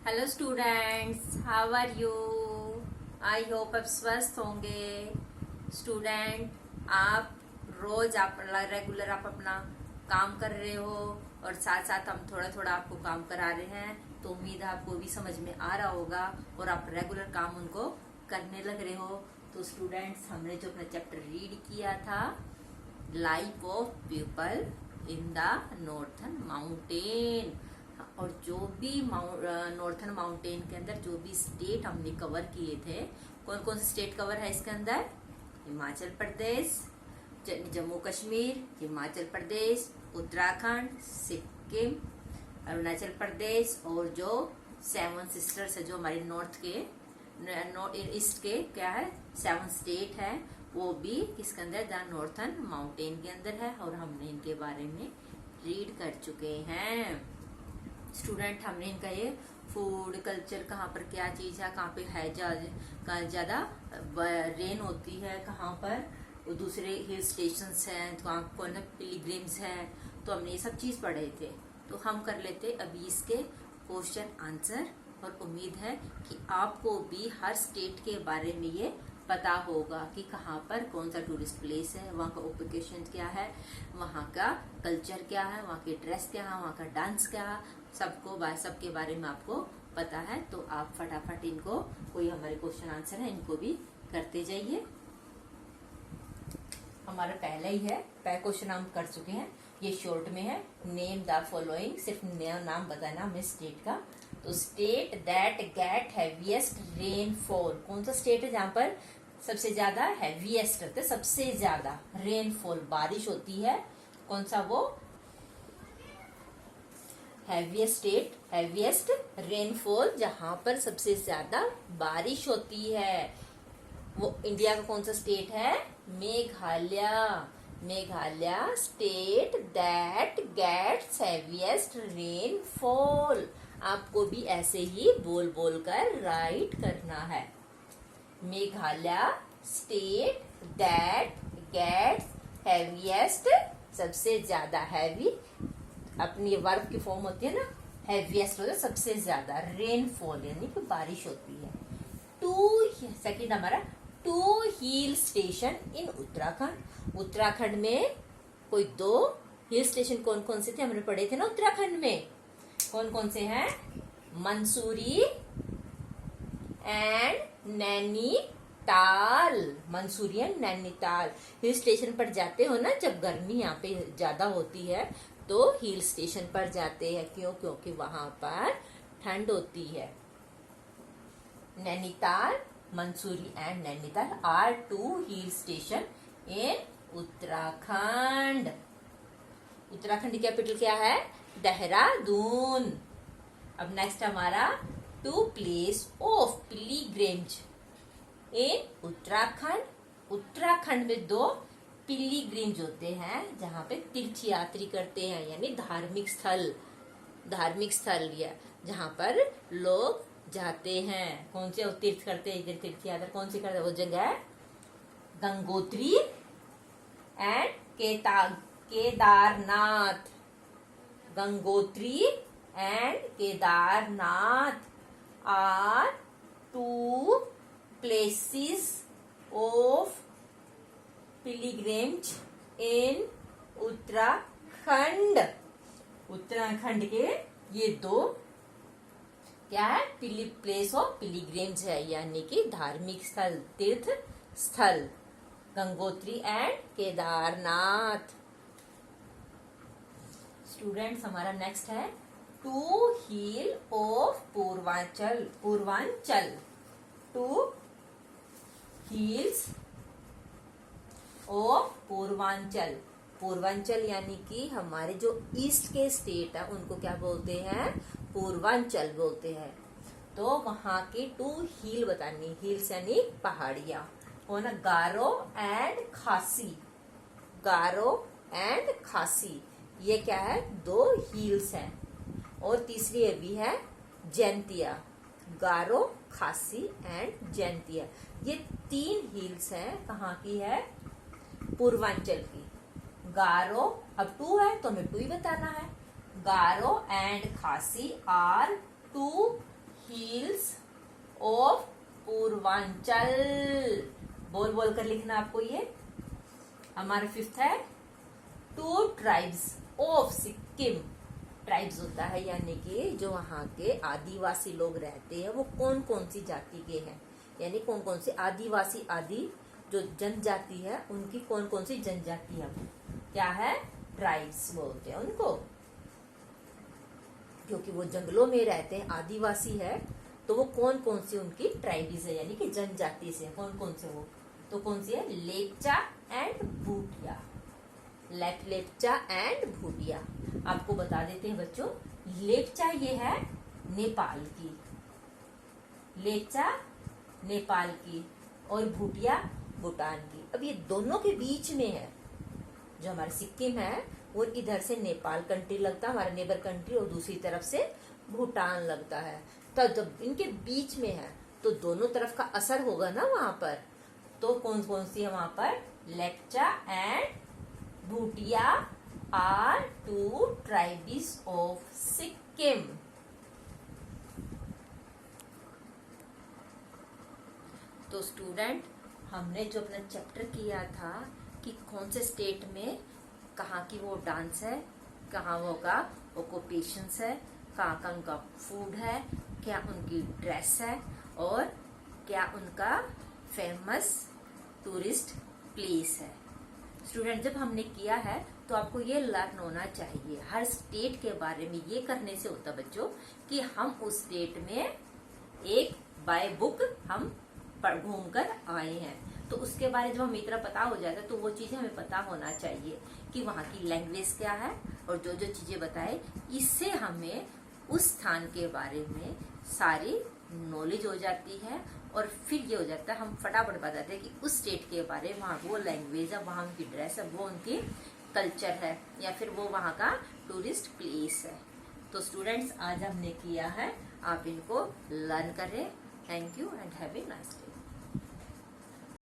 Hello students, how are you? I hope आप स्वस्थ होंगे। स्टूडेंट, आप रोज आप रेगुलर आप अपना काम कर रहे हो और साथ साथ हम थोड़ा थोड़ा आपको काम करा रहे हैं, तो उम्मीद है आपको भी समझ में आ रहा होगा और आप रेगुलर काम उनको करने लग रहे हो। तो स्टूडेंट्स, हमने जो अपना चैप्टर रीड किया था, life of people in the northern mountain, और जो भी नॉर्थन माउंटेन के अंदर जो भी स्टेट हमने कवर किए थे, कौन कौन से स्टेट कवर है इसके अंदर? हिमाचल प्रदेश, जम्मू कश्मीर, हिमाचल प्रदेश, उत्तराखंड, सिक्किम, अरुणाचल प्रदेश, और जो 7 सिस्टर्स है जो हमारे नॉर्थ के ईस्ट के क्या है 7 स्टेट है, वो भी किसके अंदर? द नॉर्थन माउंटेन के अंदर है, और हमने इनके बारे में रीड कर चुके हैं। स्टूडेंट, हमने इनका ये फूड कल्चर, कहाँ पर क्या चीज है, कहाँ पे है ज्यादा रेन होती है, कहाँ पर वो दूसरे हिल स्टेशंस हैं, कहाँ कौन पिलग्रिम्स हैं, तो हमने ये सब चीज पढ़े थे। तो हम कर लेते अभी इसके क्वेश्चन आंसर, और उम्मीद है कि आपको भी हर स्टेट के बारे में ये पता होगा कि कहाँ पर कौन सा टूरिस्ट प्लेस है, वहाँ का ओकेशन क्या है, वहाँ का कल्चर क्या है, वहाँ की ड्रेस क्या है, वहाँ का डांस क्या है, सबके बारे में आपको पता है। तो आप फटाफट इनको, कोई हमारे क्वेश्चन आंसर है, इनको भी करते जाइए। हमारा पहला ही है, पहला क्वेश्चन हम कर चुके हैं, ये शॉर्ट में है। नेम द फॉलोइंग, सिर्फ नाम बताना हमें स्टेट का। तो state that get heaviest rainfall, कौन सा स्टेट है जहां पर सबसे ज्यादा हैवीएस्ट रहते, सबसे ज्यादा रेनफॉल बारिश होती है? कौन सा वो हैवीएस्ट स्टेट, हैवीएस्ट रेनफॉल जहां पर सबसे ज्यादा बारिश होती है, वो इंडिया का कौन सा स्टेट है? Meghalaya. Meghalaya state that gets heaviest rainfall. आपको भी ऐसे ही बोल बोल कर राइट करना है। Meghalaya state that gets heaviest, सबसे ज्यादा, हैवी अपनी वर्ब की फॉर्म होती है ना, हैवीएस्ट होता है सबसे ज्यादा, रेनफॉल यानी कि बारिश होती है। सेकंड हमारा, 2 hill station in Uttarakhand. Uttarakhand में कोई 2 हिल स्टेशन कौन कौन से थे, हमने पढ़े थे ना उत्तराखंड में, कौन कौन से हैं? Mussoorie and Nainital. Mussoorie and Nainital hill station पर जाते हो ना, जब गर्मी यहाँ पे ज्यादा होती है तो हिल स्टेशन पर जाते हैं। क्यों? क्योंकि वहां पर ठंड होती है। Nainital, Mussoorie and Nainital are 2 hill station in Uttarakhand. Uttarakhand की कैपिटल क्या है? देहरादून। अब नेक्स्ट हमारा, 2 place of pilgrimage in Uttarakhand. Uttarakhand में 2 पिलग्रिम्स होते हैं जहाँ पे तीर्थ यात्री करते हैं, यानी धार्मिक स्थल या जहाँ पर लोग जाते हैं। कौन से तीर्थ करते हैं, इधर तीर्थ यात्रा कौन सी करते हैं? वो जगह है Gangotri and Kedarnath. Gangotri and Kedarnath are 2 places of pilgrimage in Uttarakhand. Uttarakhand के ये 2 क्या है? प्लेस ऑफ पिलग्रिमेज है, यानी कि धार्मिक स्थल, तीर्थ स्थल, गंगोत्री एंड केदारनाथ। स्टूडेंट्स, हमारा नेक्स्ट है, 2 hill of Purvanchal. 2 hills of Purvanchal. Purvanchal यानी कि हमारे जो ईस्ट के स्टेट है उनको क्या बोलते हैं? पूर्वांचल बोलते हैं। तो वहां की 2 हिल बतानी, हिल्स यानी पहाड़ियां, वो ना गारो एंड खासी। गारो एंड खासी, ये क्या है? 2 हिल्स हैं। और तीसरी ये भी है जैंतिया। गारो, खासी एंड जैंतिया, ये 3 हिल्स हैं। कहाँ की है? पूर्वांचल की। गारो, अब 2 है तो हमें 2 ही बताना है। गारो एंड खासी आर 2 ऑफ पूर्वांचल। बोल बोल कर लिखना आपको। ये हमारा फिफ्थ है, 2 ट्राइब्स ऑफ सिक्किम। ट्राइब्स होता है यानी कि जो वहाँ के आदिवासी लोग रहते हैं वो कौन कौन सी जाति के हैं, यानी कौन कौन सी आदिवासी आदि जो जनजाति है उनकी कौन कौन सी जनजाति है, क्या है, ट्राइब्स बोलते हैं उनको। क्योंकि वो जंगलों में रहते हैं, आदिवासी है, तो वो कौन कौन सी उनकी ट्राइब्स है यानी कि जनजाति से कौन कौन से वो, तो कौन सी है, लेपचा एंड भूटिया। लेपचा एंड भूटिया आपको बता देते हैं बच्चों। लेपचा ये है नेपाल की, लेपचा नेपाल की, और भूटिया भूटान की। अब ये दोनों के बीच में है, जो हमारा सिक्किम है वो इधर से नेपाल कंट्री लगता है, हमारा नेबर कंट्री, और दूसरी तरफ से भूटान लगता है। तो जब इनके बीच में है तो दोनों तरफ का असर होगा ना वहां पर। तो कौन कौन सी है वहां पर, Lepcha and Bhutia are 2 tribes of Sikkim. तो स्टूडेंट, हमने जो अपना चैप्टर किया था कि कौन से स्टेट में कहाँ की वो डांस है, कहाँ वो का ऑक्यूपेशंस है, कहाँ का उनका फूड है, क्या उनकी ड्रेस है, और क्या उनका फेमस टूरिस्ट प्लेस है। स्टूडेंट, जब हमने किया है तो आपको ये लर्न होना चाहिए हर स्टेट के बारे में। ये करने से होता बच्चों कि हम उस स्टेट में एक बाय बुक हम घूम कर आए हैं, तो उसके बारे में जब हमें इतना पता हो जाता है तो वो चीजें हमें पता होना चाहिए कि वहाँ की लैंग्वेज क्या है, और जो जो चीजें बताए इससे हमें उस स्थान के बारे में सारी नॉलेज हो जाती है। और फिर ये हो जाता है हम फटाफट बताते हैं कि उस स्टेट के बारे में, वहाँ वो लैंग्वेज है, वहाँ उनकी ड्रेस है, वो उनकी कल्चर है, या फिर वो वहाँ का टूरिस्ट प्लेस है। तो स्टूडेंट्स, आज हमने किया है, आप इनको लर्न करें। Thank you and have a nice day.